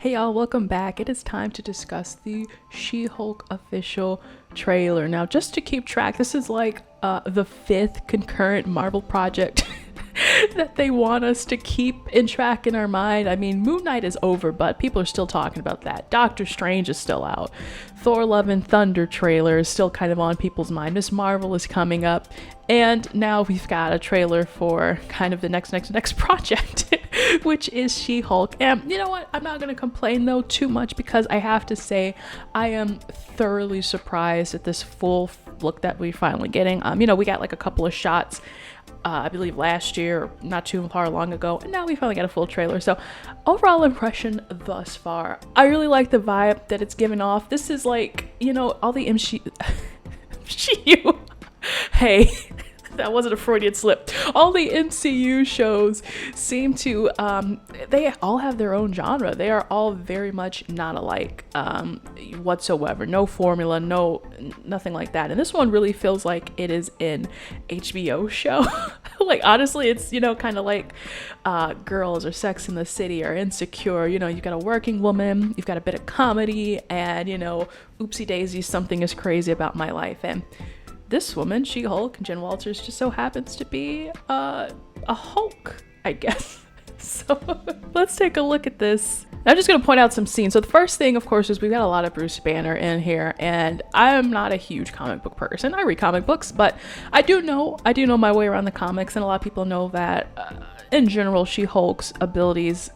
Hey y'all, welcome back. It is time to discuss the She-Hulk official trailer. Now, just to keep track, this is like the 5th concurrent Marvel project that they want us to keep in track in our mind. I mean, Moon Knight is over, but people are still talking about that. Doctor Strange is still out. Thor Love and Thunder trailer is still kind of on people's mind. Miss Marvel is coming up. And now we've got a trailer for kind of the next project, which is She-Hulk. And you know what? I'm not going to complain though too much, because I have to say I am thoroughly surprised at this full look that we're finally getting. We got like a couple of shots, I believe last year, or not too far long ago, and now we finally got a full trailer. So overall impression thus far, I really like the vibe that it's giving off. This is like, all the MCU. Hey, that wasn't a Freudian slip. All the MCU shows seem to, they all have their own genre. They are all very much not alike whatsoever. No formula, nothing like that. And this one really feels like it is an HBO show. Like, honestly, it's, kind of like Girls or Sex in the City or Insecure. You've got a working woman, you've got a bit of comedy, and, oopsie daisy, something is crazy about my life. And this woman, She-Hulk, Jen Walters, just so happens to be a Hulk, I guess. So let's take a look at this. I'm just going to point out some scenes. So the first thing, of course, is we've got a lot of Bruce Banner in here, and I'm not a huge comic book person. I read comic books, but I do know my way around the comics, and a lot of people know that in general, She-Hulk's abilities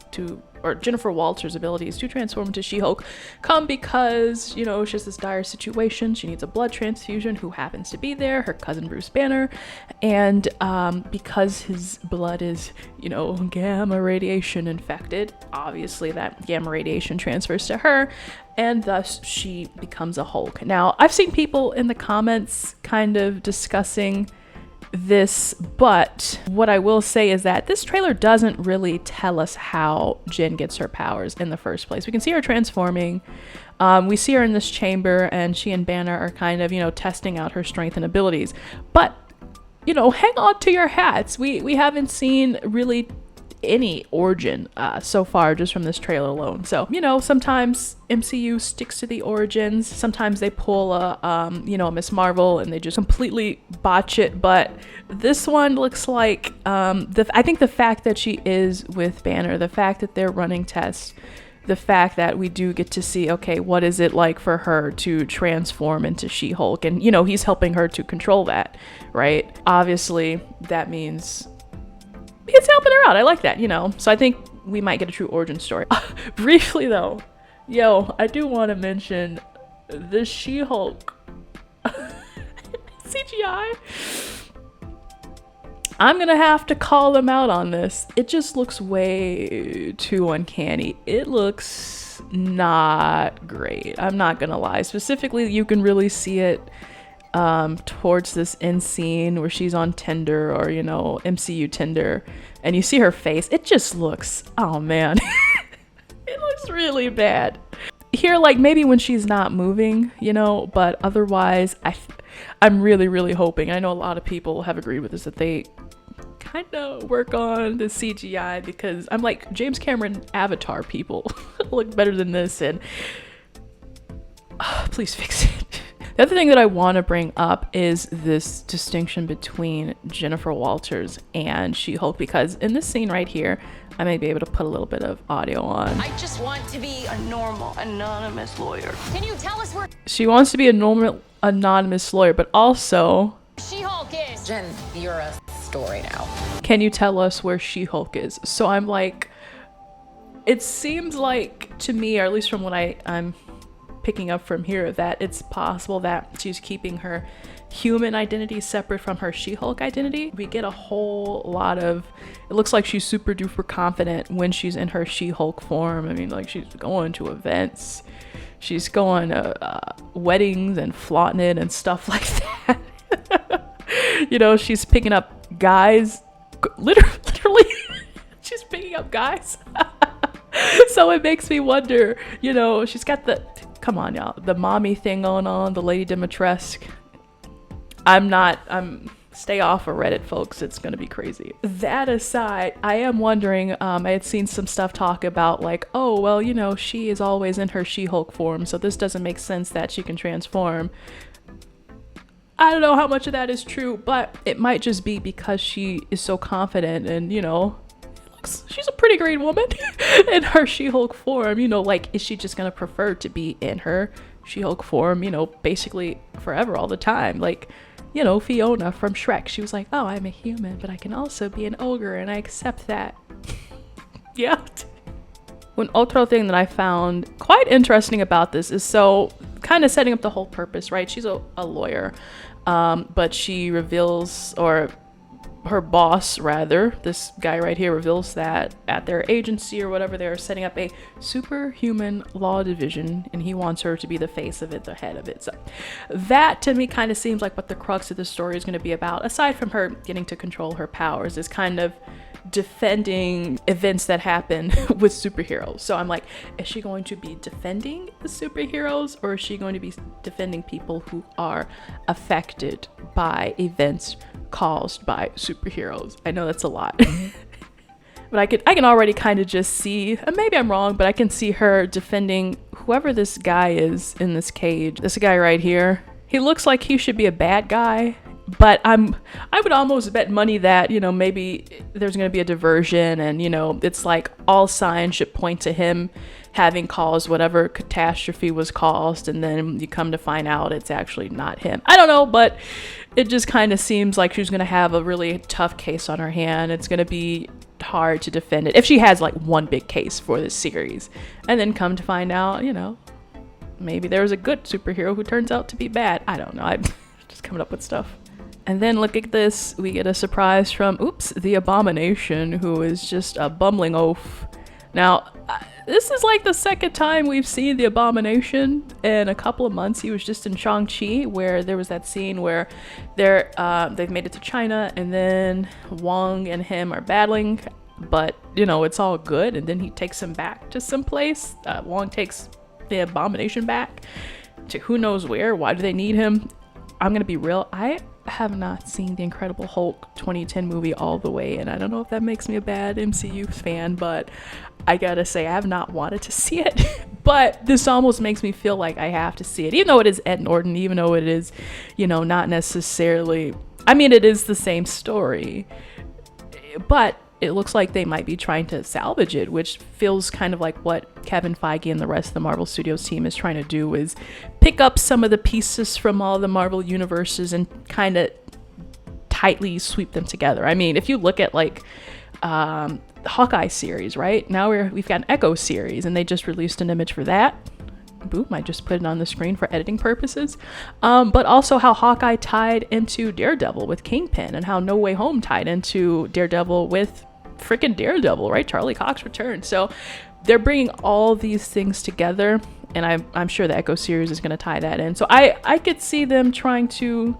or Jennifer Walters' abilities to transform into She-Hulk come because, it's just this dire situation. She needs a blood transfusion. Who happens to be there? Her cousin Bruce Banner. And because his blood is, gamma radiation infected, obviously that gamma radiation transfers to her, and thus she becomes a Hulk. Now, I've seen people in the comments kind of discussing this, but what I will say is that this trailer doesn't really tell us how Jen gets her powers in the first place. We can see her transforming. We see her in this chamber, and she and Banner are kind of, testing out her strength and abilities. But, hang on to your hats. We haven't seen really any origin so far just from this trailer alone. So, sometimes MCU sticks to the origins. Sometimes they pull a Miss Marvel and they just completely botch it. But this one looks like, I think the fact that she is with Banner, the fact that they're running tests, the fact that we do get to see, okay, what is it like for her to transform into She-Hulk? And, he's helping her to control that, right? Obviously, that means it's helping her out. I like that, So I think we might get a true origin story. Briefly though, I do want to mention the She-Hulk CGI. I'm gonna have to call them out on this. It just looks way too uncanny. It looks not great. I'm not gonna lie. Specifically, you can really see it towards this end scene where she's on Tinder, or MCU Tinder, and you see her face. It just looks, oh man, it looks really bad here, like maybe when she's not moving, but otherwise I'm really hoping, I know a lot of people have agreed with this, that they kind of work on the CGI, because I'm like, James Cameron Avatar people look better than this, and please fix it. The other thing that I want to bring up is this distinction between Jennifer Walters and She-Hulk, because in this scene right here, I may be able to put a little bit of audio on. I just want to be a normal, anonymous lawyer. Can you tell us where she wants to be a normal, anonymous lawyer, but also She-Hulk is? Jen, you're a story now. Can you tell us where She-Hulk is? So I'm like, it seems like to me, or at least from what I'm picking up from here, that it's possible that she's keeping her human identity separate from her She-Hulk identity. We get a whole lot of, it looks like she's super duper confident when she's in her She-Hulk form. I mean, like, she's going to events, she's going to weddings and flaunting it and stuff like that. She's picking up guys, literally she's picking up guys. So it makes me wonder, she's got come on y'all, the mommy thing going on, the Lady Dimitrescu. I'm Stay off of Reddit, folks. It's going to be crazy. That aside, I am wondering, I had seen some stuff talk about like, oh, well, you know, she is always in her She-Hulk form, so this doesn't make sense that she can transform. I don't know how much of that is true, but it might just be because she is so confident and, you know, she's a pretty great woman in her She-Hulk form. You know, like, is she just going to prefer to be in her She-Hulk form, you know, basically forever, all the time? Like, you know, Fiona from Shrek, she was like, oh, I'm a human, but I can also be an ogre, and I accept that. Yeah. One otro thing that I found quite interesting about this is, so kind of setting up the whole purpose, right? She's a lawyer, but she reveals, or her boss rather, this guy right here reveals that at their agency or whatever, they're setting up a superhuman law division, and he wants her to be the face of it, the head of it. So that to me kind of seems like what the crux of the story is going to be about, aside from her getting to control her powers, is kind of defending events that happen with superheroes. So I'm like, is she going to be defending the superheroes, or is she going to be defending people who are affected by events caused by superheroes? I know that's a lot. But I can already kind of just see, and maybe I'm wrong, but I can see her defending whoever this guy is in this cage. This guy right here, he looks like he should be a bad guy, but I would almost bet money that, you know, maybe there's going to be a diversion, and, you know, it's like all signs should point to him having caused whatever catastrophe was caused, and then you come to find out it's actually not him. I don't know, but it just kind of seems like she's going to have a really tough case on her hand. It's going to be hard to defend it if she has like one big case for this series, and then come to find out, you know, maybe there's a good superhero who turns out to be bad. I don't know. I'm just coming up with stuff. And then look at this, we get a surprise from, the Abomination, who is just a bumbling oaf. Now, this is like the second time we've seen the Abomination in a couple of months. He was just in Shang-Chi, where there was that scene where they've made it to China, and then Wong and him are battling, but, you know, it's all good, and then he takes him back to some place. Wong takes the Abomination back to who knows where. Why do they need him? I'm gonna be real, I have not seen the Incredible Hulk 2010 movie all the way, and I don't know if that makes me a bad MCU fan, but I gotta say I have not wanted to see it. But this almost makes me feel like I have to see it, even though it is Ed Norton, even though it is, you know, not necessarily, I mean, it is the same story, but it looks like they might be trying to salvage it, which feels kind of like what Kevin Feige and the rest of the Marvel Studios team is trying to do, is pick up some of the pieces from all the Marvel universes and kind of tightly sweep them together. I mean, if you look at like the Hawkeye series, right? Now we've got an Echo series, and they just released an image for that. Boom, I just put it on the screen for editing purposes. But also how Hawkeye tied into Daredevil with Kingpin, and how No Way Home tied into Daredevil with freaking Daredevil, right? Charlie Cox returned. So they're bringing all these things together, and I'm sure the Echo series is going to tie that in. So I could see them trying to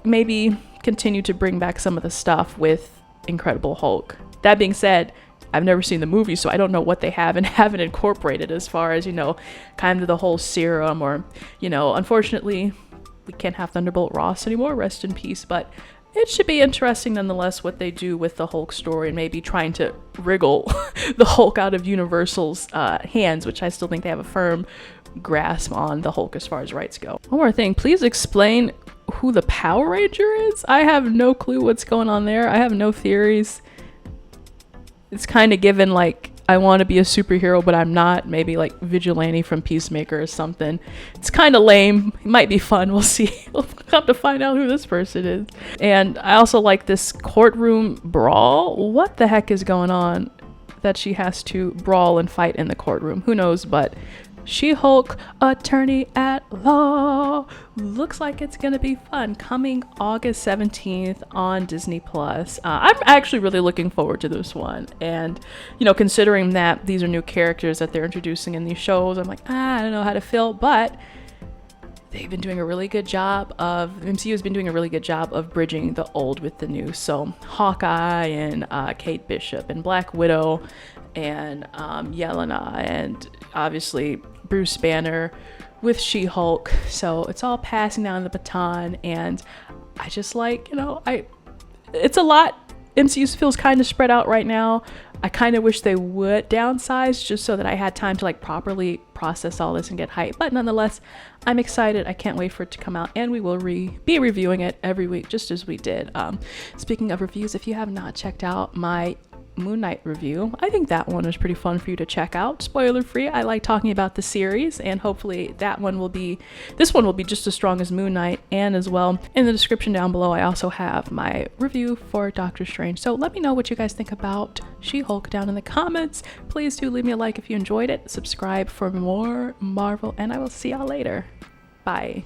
maybe continue to bring back some of the stuff with Incredible Hulk. That being said, I've never seen the movie, so I don't know what they have and haven't incorporated as far as, you know, kind of the whole serum, or, you know, unfortunately we can't have Thunderbolt Ross anymore, rest in peace, but it should be interesting nonetheless what they do with the Hulk story, and maybe trying to wriggle the Hulk out of Universal's hands, which I still think they have a firm grasp on the Hulk as far as rights go. One more thing, please explain who the Power Ranger is. I have no clue what's going on there. I have no theories. It's kind of given like, I want to be a superhero, but I'm not. Maybe like Vigilante from Peacemaker or something. It's kind of lame. It might be fun. We'll see. We'll have to find out who this person is. And I also like this courtroom brawl. What the heck is going on that she has to brawl and fight in the courtroom? Who knows, but She-Hulk Attorney at Law looks like it's gonna be fun, coming August 17th on Disney Plus. I'm actually really looking forward to this one, and, you know, considering that these are new characters that they're introducing in these shows, I'm like, I don't know how to feel, but they've been doing a really good job of, MCU has been doing a really good job of bridging the old with the new. So Hawkeye and Kate Bishop and Black Widow and Yelena, and obviously Bruce Banner with She-Hulk. So it's all passing down the baton, and I just like, it's a lot. MCU feels kind of spread out right now. I kind of wish they would downsize just so that I had time to like properly process all this and get hype. But nonetheless, I'm excited. I can't wait for it to come out, and we will be reviewing it every week, just as we did. Speaking of reviews, if you have not checked out my Moon Knight review, I think that one was pretty fun for you to check out. Spoiler free. I like talking about the series, and hopefully this one will be just as strong as Moon Knight. And as well, in the description down below, I also have my review for Doctor Strange. So let me know what you guys think about She-Hulk down in the comments. Please do leave me a like if you enjoyed it. Subscribe for more Marvel, and I will see y'all later. Bye.